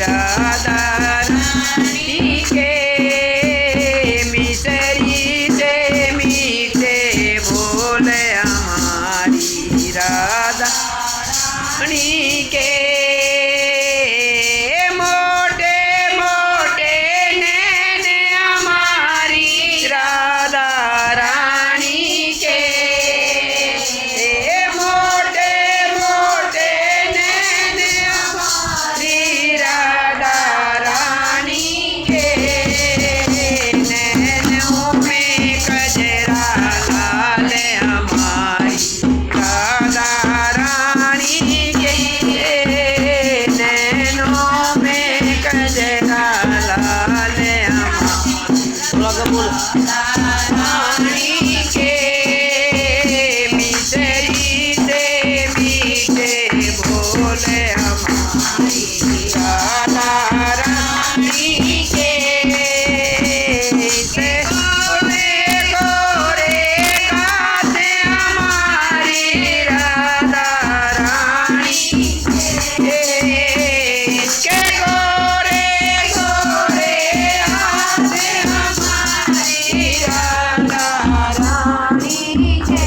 राधा रानी के मिसरी से मीठे बोल हमारी राधा रानी के मोटे मोटे नैन हमारी राधा रानी के मोटे मोटे नैन हमारी राधा रानी के नैनों में कजरा लाल हमारी राधा रानी के नैनों में कजरा लाल हमारी के मिसरी से मीठे बोल हमारी राधा रानी के गोरे गोरे गाते हमारी राधा रानी के गोरे गोरे गाते हमारी राधा रानी के